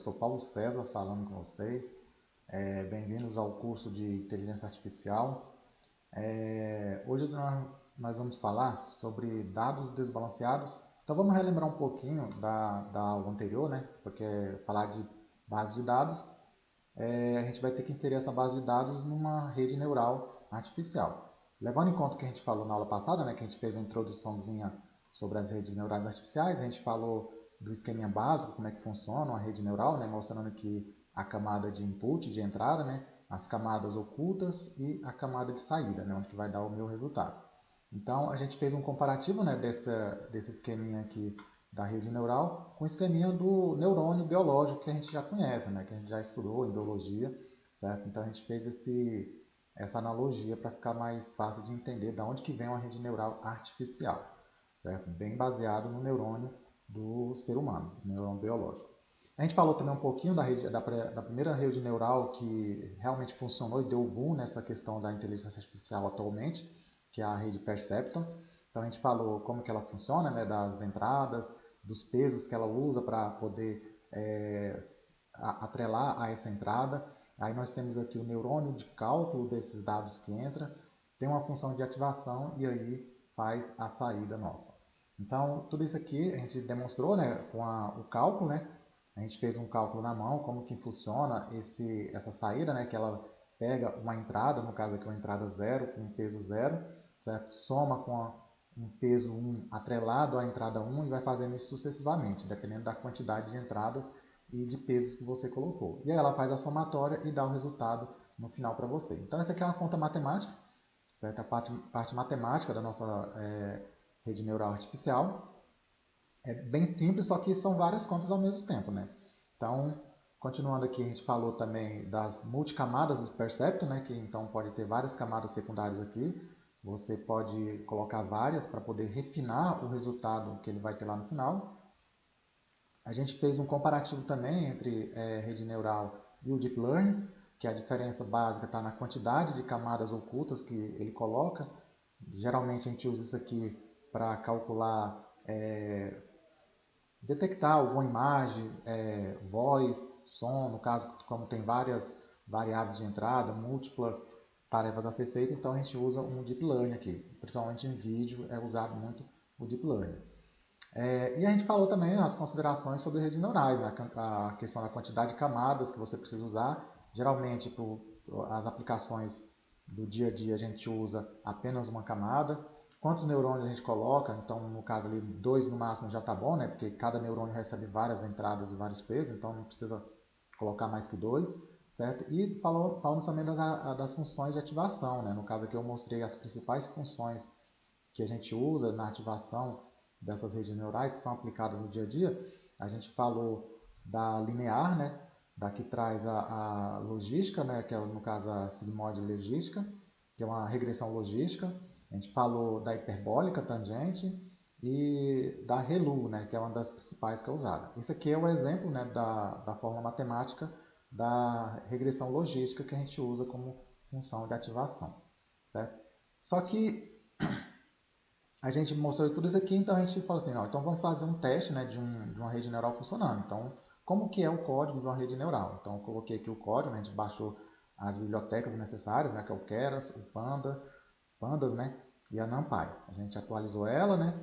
Sou Paulo César falando com vocês. Bem-vindos ao curso de Inteligência Artificial. Hoje nós vamos falar sobre dados desbalanceados. Então vamos relembrar um pouquinho da aula anterior, né? Porque falar de base de dados, a gente vai ter que inserir essa base de dados numa rede neural artificial. Levando em conta o que a gente falou na aula passada, né? Que a gente fez uma introduçãozinha sobre as redes neurais artificiais, a gente falou do esqueminha básico, como é que funciona uma rede neural, né, mostrando aqui a camada de input, de entrada, né, as camadas ocultas e a camada de saída, né, onde que vai dar o meu resultado. Então, a gente fez um comparativo, né, desse esqueminha aqui da rede neural com o esqueminha do neurônio biológico que a gente já conhece, né, que a gente já estudou em biologia, certo? Então, a gente fez essa analogia para ficar mais fácil de entender de onde que vem uma rede neural artificial, certo? Bem baseado no neurônio do ser humano, no neurônio biológico. A gente falou também um pouquinho da primeira rede neural que realmente funcionou e deu boom nessa questão da inteligência artificial atualmente, que é a rede Perceptron. Então a gente falou como que ela funciona, né, das entradas, dos pesos que ela usa para poder atrelar a essa entrada. Aí nós temos aqui o neurônio de cálculo desses dados que entra, tem uma função de ativação e aí faz a saída nossa. Então, tudo isso aqui a gente demonstrou, né, com o cálculo, né? A gente fez um cálculo na mão, como que funciona essa saída, né, que ela pega uma entrada, no caso aqui uma entrada 0 com um peso 0, certo? Soma com um peso 1 atrelado à entrada 1 e vai fazendo isso sucessivamente, dependendo da quantidade de entradas e de pesos que você colocou. E aí ela faz a somatória e dá o resultado no final para você. Então essa aqui é uma conta matemática, certo? A parte matemática da nossa rede neural artificial. É bem simples, só que são várias contas ao mesmo tempo, né? Então, continuando aqui, a gente falou também das multicamadas do Perceptron, né? Que então pode ter várias camadas secundárias aqui. Você pode colocar várias para poder refinar o resultado que ele vai ter lá no final. A gente fez um comparativo também entre rede neural e o Deep Learning, que a diferença básica está na quantidade de camadas ocultas que ele coloca. Geralmente a gente usa isso aqui para calcular, detectar alguma imagem, voz, som, no caso, como tem várias variáveis de entrada, múltiplas tarefas a ser feitas, então a gente usa um Deep Learning aqui. Principalmente em vídeo é usado muito o Deep Learning. E a gente falou também as considerações sobre redes neurais, né? A questão da quantidade de camadas que você precisa usar. Geralmente, para as aplicações do dia a dia, a gente usa apenas uma camada. Quantos neurônios a gente coloca? Então, no caso ali, 2 no máximo já está bom, né? Porque cada neurônio recebe várias entradas e vários pesos, então não precisa colocar mais que 2, certo? E falamos também das funções de ativação, né? No caso aqui eu mostrei as principais funções que a gente usa na ativação dessas redes neurais que são aplicadas no dia a dia. A gente falou da linear, né? Da que traz a logística, né? Que é no caso a sigmoide logística, que é uma regressão logística. A gente falou da hiperbólica tangente e da ReLU, né? Que é uma das principais que é usada. Isso aqui é o exemplo, né? Da fórmula matemática da regressão logística que a gente usa como função de ativação, certo? Só que a gente mostrou tudo isso aqui, então a gente falou assim, não, então vamos fazer um teste, né, de uma rede neural funcionando. Então, como que é o código de uma rede neural? Então, eu coloquei aqui o código, né, a gente baixou as bibliotecas necessárias, né, que é o Keras, o Pandas, né, e a NumPy. A gente atualizou ela, né,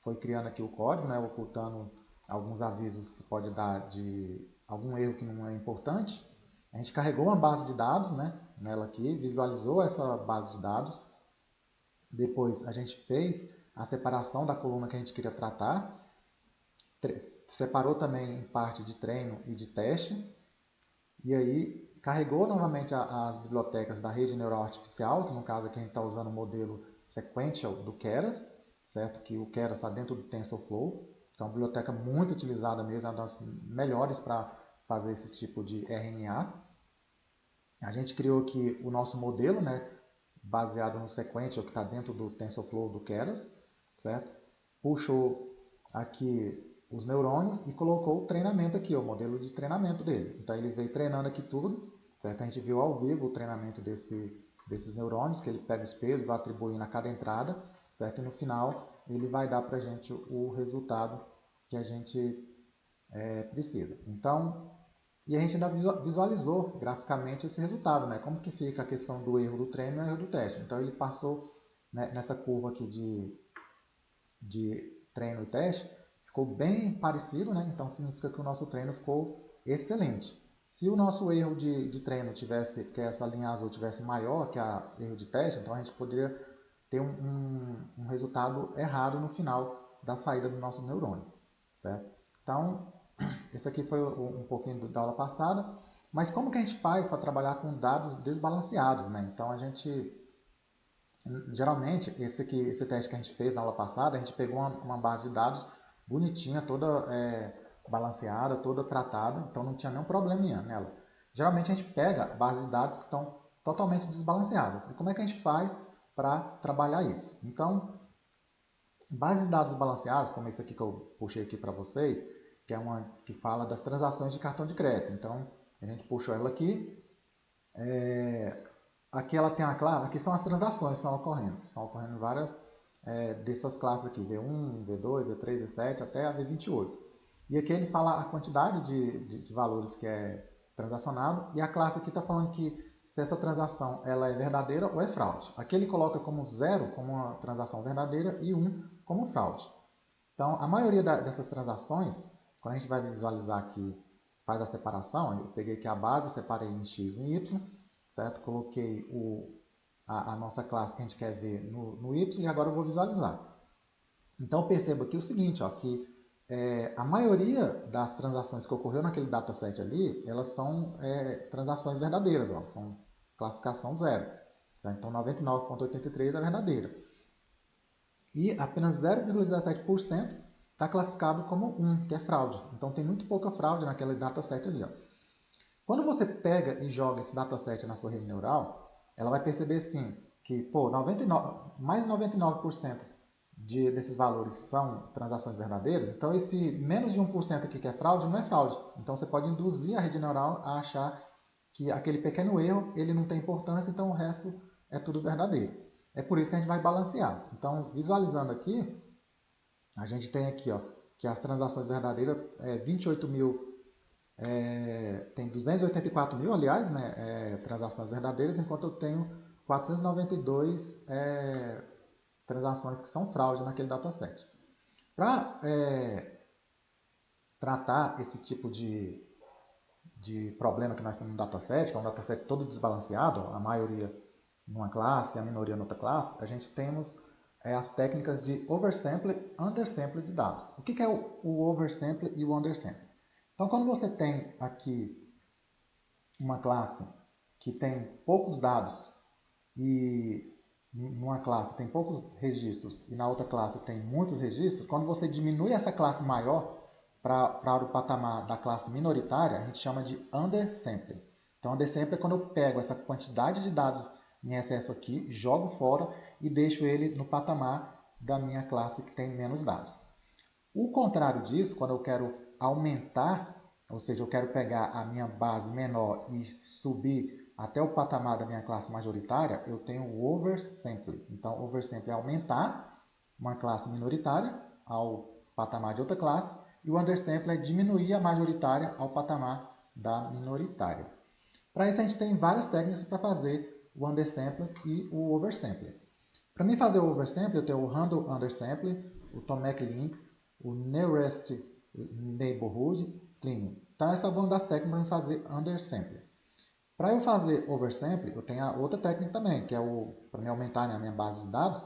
foi criando aqui o código, né, ocultando alguns avisos que pode dar de algum erro que não é importante. A gente carregou uma base de dados, né, nela aqui, visualizou essa base de dados. Depois a gente fez a separação da coluna que a gente queria tratar, separou também em parte de treino e de teste, e aí carregou novamente as bibliotecas da rede neural artificial, que no caso aqui a gente está usando o modelo sequential do Keras, certo? Que o Keras está dentro do TensorFlow, então é uma biblioteca muito utilizada mesmo, é uma das melhores para fazer esse tipo de RNA. A gente criou aqui o nosso modelo, né, baseado no sequential que está dentro do TensorFlow do Keras, certo? Puxou aqui os neurônios e colocou o treinamento aqui, o modelo de treinamento dele. Então ele veio treinando aqui tudo, certo? A gente viu ao vivo o treinamento desses neurônios, que ele pega os pesos, vai atribuindo a cada entrada, certo? E no final ele vai dar para a gente o resultado que a gente precisa. Então, e a gente ainda visualizou graficamente esse resultado, né? Como que fica a questão do erro do treino e o erro do teste. Então ele passou, né, nessa curva aqui de treino e teste, ficou bem parecido, né? Então significa que o nosso treino ficou excelente. Se o nosso erro de treino tivesse, que essa linha azul tivesse maior que a erro de teste, então a gente poderia ter um resultado errado no final da saída do nosso neurônio, certo? Então, esse aqui foi um pouquinho da aula passada, mas como que a gente faz para trabalhar com dados desbalanceados, né? Então, geralmente, esse teste que a gente fez na aula passada, a gente pegou uma base de dados bonitinha, toda balanceada, toda tratada, então não tinha nenhum probleminha nela. Geralmente a gente pega bases de dados que estão totalmente desbalanceadas. E como é que a gente faz para trabalhar isso? Então, base de dados balanceadas, como esse aqui que eu puxei aqui para vocês, que é uma que fala das transações de cartão de crédito. Então, a gente puxou ela aqui. Aqui ela tem a classe, aqui são as transações que estão ocorrendo várias dessas classes aqui, V1, V2, V3, V7 até a V28. E aqui ele fala a quantidade de valores que é transacionado, e a classe aqui está falando que se essa transação ela é verdadeira ou é fraude. Aqui ele coloca como 0 como uma transação verdadeira e 1 como fraude. Então, a maioria dessas transações, quando a gente vai visualizar aqui, faz a separação, eu peguei aqui a base, separei em X e em Y, certo? Coloquei a nossa classe que a gente quer ver no Y e agora eu vou visualizar. Então, perceba aqui o seguinte, ó, que a maioria das transações que ocorreu naquele dataset ali, elas são transações verdadeiras, ó, são classificação 0. Tá? Então, 99,83 é verdadeira. E apenas 0,17% está classificado como 1, que é fraude. Então, tem muito pouca fraude naquele dataset ali. Ó. Quando você pega e joga esse dataset na sua rede neural, ela vai perceber sim que pô, mais de 99% desses valores são transações verdadeiras, então esse menos de 1% aqui que é fraude, não é fraude. Então você pode induzir a rede neural a achar que aquele pequeno erro ele não tem importância, então o resto é tudo verdadeiro. É por isso que a gente vai balancear. Então, visualizando aqui, a gente tem aqui ó, que as transações verdadeiras, 28 mil, tem 284 mil, aliás, né, transações verdadeiras, enquanto eu tenho 492 transações que são fraude naquele dataset. Para tratar esse tipo de problema que nós temos no dataset, que é um dataset todo desbalanceado, a maioria numa classe e a minoria em outra classe, a gente temos as técnicas de oversample e undersample de dados. O que é o oversample e o undersample? Então, quando você tem aqui uma classe que tem poucos dados e numa classe tem poucos registros e na outra classe tem muitos registros, quando você diminui essa classe maior para o patamar da classe minoritária, a gente chama de undersample. Então, undersample é quando eu pego essa quantidade de dados em excesso aqui, jogo fora e deixo ele no patamar da minha classe que tem menos dados. O contrário disso, quando eu quero aumentar, ou seja, eu quero pegar a minha base menor e subir até o patamar da minha classe majoritária, eu tenho o oversample. Então, oversample é aumentar uma classe minoritária ao patamar de outra classe, e o undersample é diminuir a majoritária ao patamar da minoritária. Para isso, a gente tem várias técnicas para fazer o undersample e o oversample. Para mim fazer o oversample, eu tenho o handle undersample, o Tomac links, o nearest neighborhood cleaning. Então, essa é uma das técnicas para fazer undersample. Para eu fazer oversample, eu tenho a outra técnica também, que é para me aumentar a minha base de dados.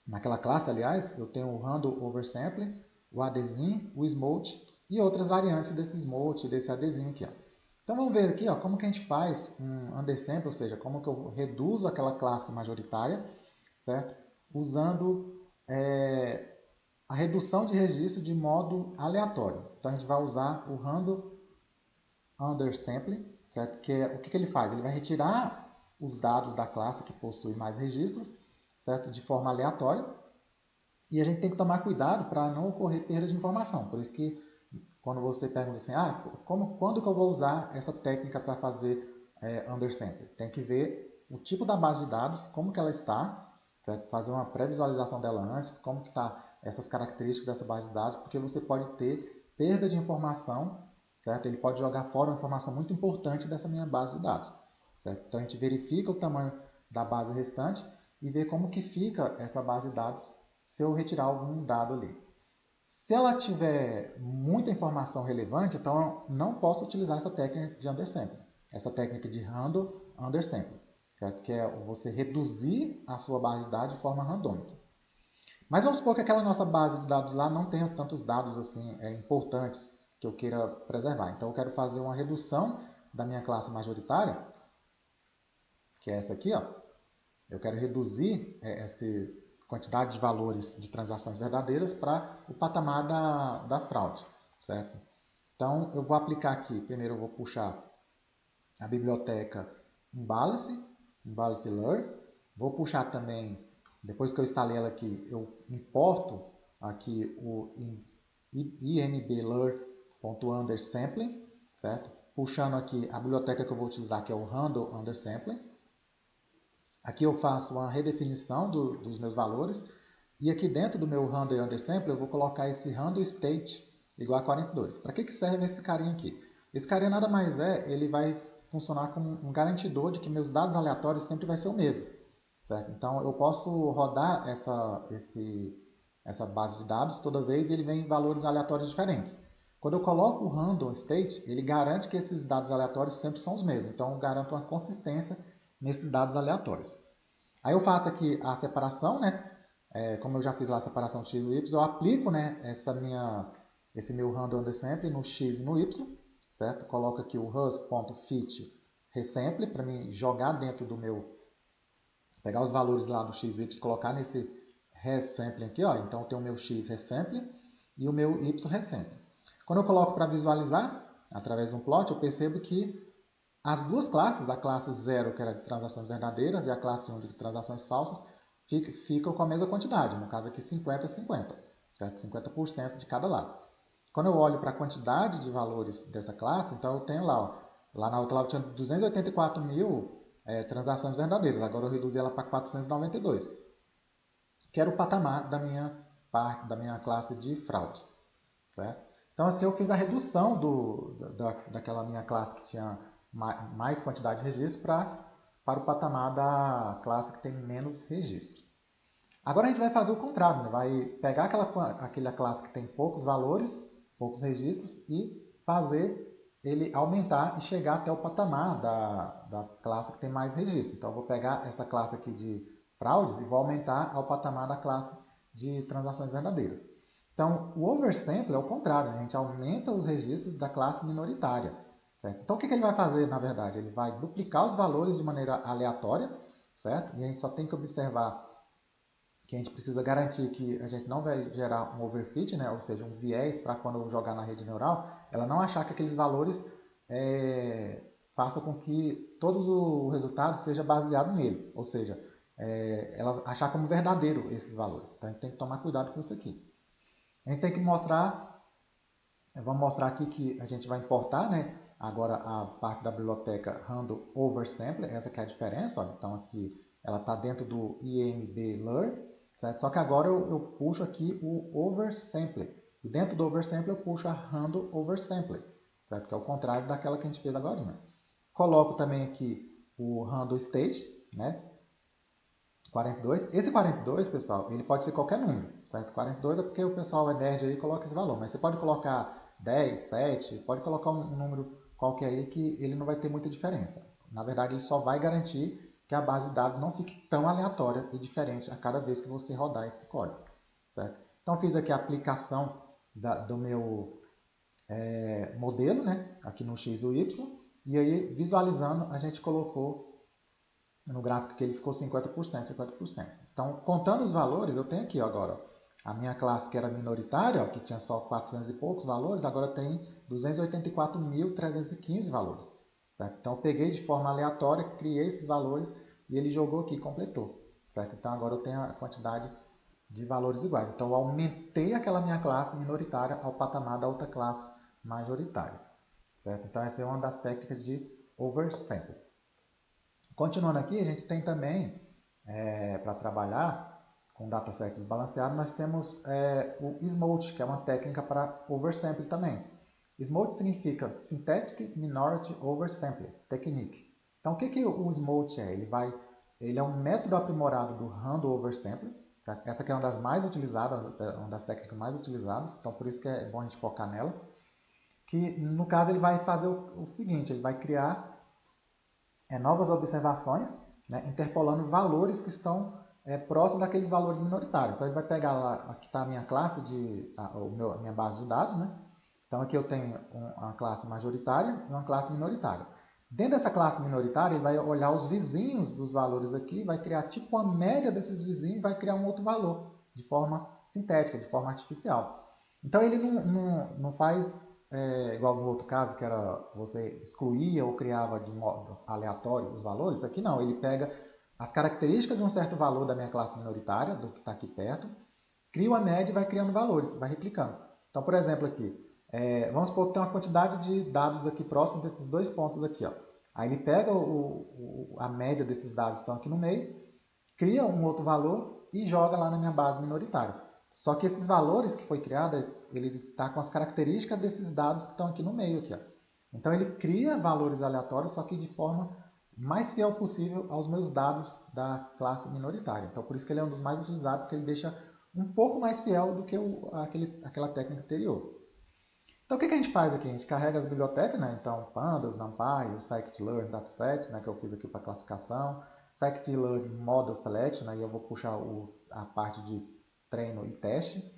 Naquela classe, aliás, eu tenho o handle oversample, o adsin, o smote e outras variantes desse smote, desse adsin aqui. Ó. Então, vamos ver aqui ó, como que a gente faz um undersample, ou seja, como que eu reduzo aquela classe majoritária, certo? Usando a redução de registro de modo aleatório. Então, a gente vai usar o handle undersample, certo? O que ele faz? Ele vai retirar os dados da classe que possui mais registro, certo? De forma aleatória. E a gente tem que tomar cuidado para não ocorrer perda de informação. Por isso que quando você pergunta assim, quando que eu vou usar essa técnica para fazer undersample? Tem que ver o tipo da base de dados, como que ela está, certo? Fazer uma pré-visualização dela antes, como que está essas características dessa base de dados, porque você pode ter perda de informação certo? Ele pode jogar fora uma informação muito importante dessa minha base de dados, certo? Então a gente verifica o tamanho da base restante e vê como que fica essa base de dados se eu retirar algum dado ali. Se ela tiver muita informação relevante, então eu não posso utilizar essa técnica de undersampling, essa técnica de random undersampling, certo? Que é você reduzir a sua base de dados de forma randômica. Mas vamos supor que aquela nossa base de dados lá não tenha tantos dados assim importantes que eu queira preservar. Então eu quero fazer uma redução da minha classe majoritária, que é essa aqui, ó. Eu quero reduzir essa quantidade de valores de transações verdadeiras para o patamar das fraudes, certo? Então eu vou aplicar aqui, primeiro eu vou puxar a biblioteca Imbalance Lure, vou puxar também, depois que eu instalei ela aqui, eu importo aqui o imbler.undersampling, certo? Puxando aqui a biblioteca que eu vou utilizar, que é o handle undersampling. Aqui eu faço uma redefinição dos meus valores. E aqui dentro do meu handle undersampling, eu vou colocar esse handle state igual a 42. Para que serve esse carinha aqui? Esse carinha nada mais ele vai funcionar como um garantidor de que meus dados aleatórios sempre vai ser o mesmo, certo? Então eu posso rodar essa base de dados toda vez e ele vem em valores aleatórios diferentes. Quando eu coloco o random state, ele garante que esses dados aleatórios sempre são os mesmos. Então eu garanto uma consistência nesses dados aleatórios. Aí eu faço aqui a separação, né? Como eu já fiz lá a separação x e y, eu aplico, né, esse meu random undersampling no x e no y, certo? Coloco aqui o hus.fit resample para mim jogar dentro do meu, pegar os valores lá do x e y, colocar nesse resampling aqui, ó. Então eu tenho o meu x resampling e o meu y resampling. Quando eu coloco para visualizar, através de um plot, eu percebo que as duas classes, a classe 0, que era de transações verdadeiras, e a classe 1 de transações falsas, ficam com a mesma quantidade, no caso aqui 50 a 50, certo? 50% de cada lado. Quando eu olho para a quantidade de valores dessa classe, então eu tenho lá, ó, lá na outra lado eu tinha 284 mil transações verdadeiras, agora eu reduzi ela para 492, que era o patamar da minha classe de fraudes, certo? Então assim eu fiz a redução daquela minha classe que tinha mais quantidade de registros para o patamar da classe que tem menos registros. Agora a gente vai fazer o contrário, né? Vai pegar aquela classe que tem poucos valores, poucos registros e fazer ele aumentar e chegar até o patamar da classe que tem mais registros. Então eu vou pegar essa classe aqui de fraudes e vou aumentar ao patamar da classe de transações verdadeiras. Então o oversample é o contrário, né? A gente aumenta os registros da classe minoritária. Certo? Então o que ele vai fazer, na verdade? Ele vai duplicar os valores de maneira aleatória, certo? E a gente só tem que observar que a gente precisa garantir que a gente não vai gerar um overfit, né? Ou seja, um viés para quando eu jogar na rede neural, ela não achar que aqueles valores façam com que todos os resultados sejam baseados nele, ou seja, ela achar como verdadeiro esses valores. Então a gente tem que tomar cuidado com isso aqui. A gente tem que mostrar, vamos mostrar aqui que a gente vai importar, né? Agora a parte da biblioteca handle oversample, essa que é a diferença, ó. Então aqui ela está dentro do imbler, certo? Só que agora eu puxo aqui o oversample. E dentro do oversample eu puxo a handle oversample, certo? Que é o contrário daquela que a gente fez agora. Coloco também aqui o handle state, né? 42. Esse 42, pessoal, ele pode ser qualquer número, certo? 42 é porque o pessoal é nerd aí e coloca esse valor, mas você pode colocar 10, 7, pode colocar um número qualquer aí que ele não vai ter muita diferença. Na verdade, ele só vai garantir que a base de dados não fique tão aleatória e diferente a cada vez que você rodar esse código, certo? Então, fiz aqui a aplicação do meu modelo, né? Aqui no X e o Y, e aí, visualizando, a gente colocou no gráfico que ele ficou 50%, 50%. Então, contando os valores, eu tenho aqui ó, agora a minha classe que era minoritária, ó, que tinha só 400 e poucos valores, agora tem 284.315 valores. Certo? Então, eu peguei de forma aleatória, criei esses valores e ele jogou aqui e completou. Certo? Então, agora eu tenho a quantidade de valores iguais. Então, eu aumentei aquela minha classe minoritária ao patamar da outra classe majoritária. Certo? Então, essa é uma das técnicas de oversample. Continuando aqui, a gente tem também, para trabalhar com datasets desbalanceados, nós temos o Smolt, que é uma técnica para oversample também. SMOTE significa Synthetic Minority Oversampling Technique. Então, o que o SMOTE é? Ele é um método aprimorado do Random Oversampling. Tá? Essa aqui é uma das mais utilizadas, uma das técnicas mais utilizadas, então por isso que é bom a gente focar nela. Que, no caso, ele vai fazer o seguinte, ele vai criar novas observações, né, interpolando valores que estão próximos daqueles valores minoritários. Então, ele vai pegar lá, aqui está a minha classe, a minha base de dados, né? Então, aqui eu tenho uma classe majoritária e uma classe minoritária. Dentro dessa classe minoritária, ele vai olhar os vizinhos dos valores aqui, vai criar tipo uma média desses vizinhos e vai criar um outro valor, de forma sintética, de forma artificial. Então, ele não faz igual no outro caso, que era você excluía ou criava de modo aleatório os valores. Aqui não, ele pega as características de um certo valor da minha classe minoritária, do que está aqui perto, cria uma média e vai criando valores, vai replicando. Então, por exemplo, aqui, vamos supor que tem uma quantidade de dados aqui próximo desses dois pontos aqui. Ó. Aí ele pega a média desses dados que estão aqui no meio, cria um outro valor e joga lá na minha base minoritária. Só que esses valores que foi criado, ele está com as características desses dados que estão aqui no meio. Aqui, ó. Então ele cria valores aleatórios, só que de forma mais fiel possível aos meus dados da classe minoritária. Então por isso que ele é um dos mais utilizados, porque ele deixa um pouco mais fiel do que aquela técnica anterior. Então, o que a gente faz aqui? A gente carrega as bibliotecas, né? Então, Pandas, NumPy, o Scikit-learn Datasets, né? Que eu fiz aqui para classificação, Scikit-learn Model Select, né? E eu vou puxar a parte de treino e teste.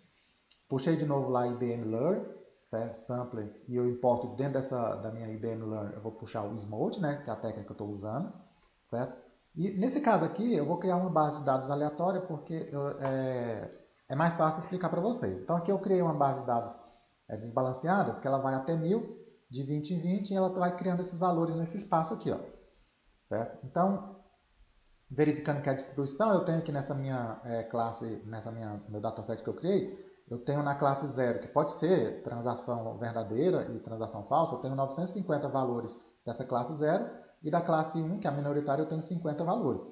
Puxei de novo lá IBM Learn, certo? Sampler, e eu importo dentro da minha IBM Learn, eu vou puxar o SMOTE, né? Que é a técnica que eu estou usando, certo? E nesse caso aqui, eu vou criar uma base de dados aleatória, porque é mais fácil explicar para vocês. Então, aqui eu criei uma base de dados desbalanceadas, que ela vai até 1000, de 20 em 20, e ela vai criando esses valores nesse espaço aqui, ó, certo? Então, verificando que a distribuição, eu tenho aqui nessa minha classe, meu dataset que eu criei, eu tenho na classe 0, que pode ser transação verdadeira e transação falsa, eu tenho 950 valores dessa classe 0, e da classe 1, que é a minoritária, eu tenho 50 valores.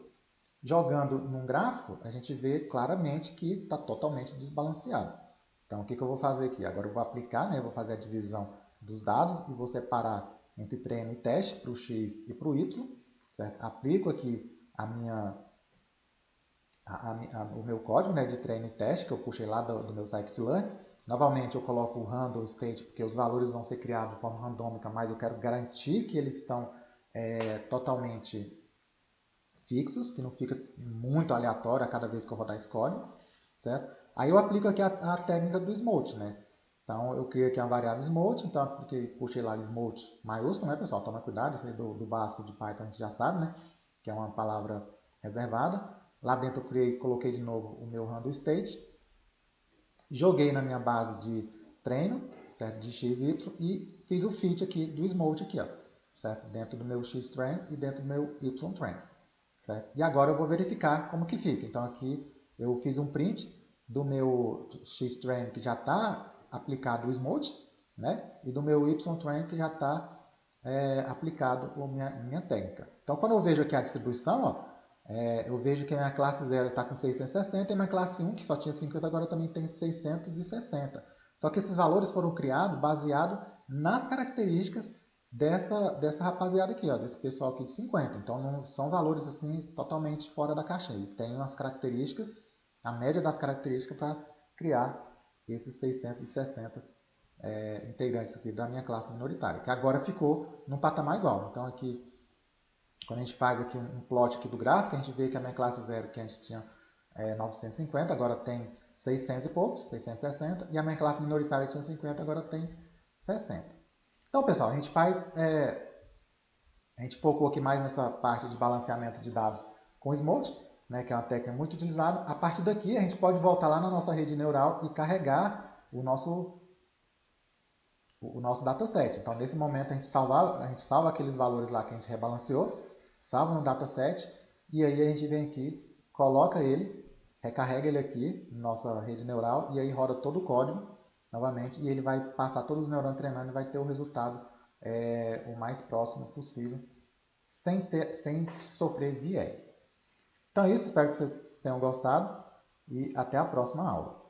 Jogando num gráfico, a gente vê claramente que está totalmente desbalanceado. Então, o que eu vou fazer aqui? Agora eu vou aplicar, né? Eu vou fazer a divisão dos dados e vou separar entre treino e teste para o x e para o y. Certo? Aplico aqui o meu código, né, de treino e teste que eu puxei lá do meu scikit-learn. Novamente eu coloco o random state porque os valores vão ser criados de forma randômica, mas eu quero garantir que eles estão totalmente fixos, que não fica muito aleatório a cada vez que eu rodar esse código, certo? Aí eu aplico aqui a técnica do SMOTE, né? Então eu criei aqui uma variável SMOTE, então eu puxei lá SMOTE maiúsculo, né, pessoal? Toma cuidado, isso aí do básico de Python a gente já sabe, né? Que é uma palavra reservada. Lá dentro eu coloquei de novo o meu random state, joguei na minha base de treino, certo? De x e y, e fiz o fit aqui do SMOTE aqui, ó, certo? Dentro do meu xtrain e dentro do meu ytrain, certo? E agora eu vou verificar como que fica. Então aqui eu fiz um print do meu xtrain que já está aplicado o SMOTE, né? E do meu ytrain que já está aplicado a minha técnica. Então quando eu vejo aqui a distribuição, ó, eu vejo que a minha classe 0 está com 660 e a minha classe 1, que só tinha 50, agora também tem 660. Só que esses valores foram criados baseados nas características dessa rapaziada aqui, ó, desse pessoal aqui de 50. Então não são valores assim totalmente fora da caixa. Ele tem umas características, a média das características para criar esses 660 integrantes aqui da minha classe minoritária, que agora ficou num patamar igual. Então aqui, quando a gente faz aqui um plot aqui do gráfico, a gente vê que a minha classe 0, que a gente tinha 950, agora tem 600 e poucos, 660, e a minha classe minoritária tinha 50, agora tem 60. Então, pessoal, a gente focou aqui mais nessa parte de balanceamento de dados com SMOTE, né, que é uma técnica muito utilizada. A partir daqui, a gente pode voltar lá na nossa rede neural e carregar o nosso dataset. Então, nesse momento, a gente salva aqueles valores lá que a gente rebalanceou, salva no dataset, e aí a gente vem aqui, coloca ele, recarrega ele aqui na nossa rede neural, e aí roda todo o código novamente, e ele vai passar todos os neurônios treinando e vai ter o resultado o mais próximo possível, sem sofrer viés. Então é isso, espero que vocês tenham gostado, e até a próxima aula.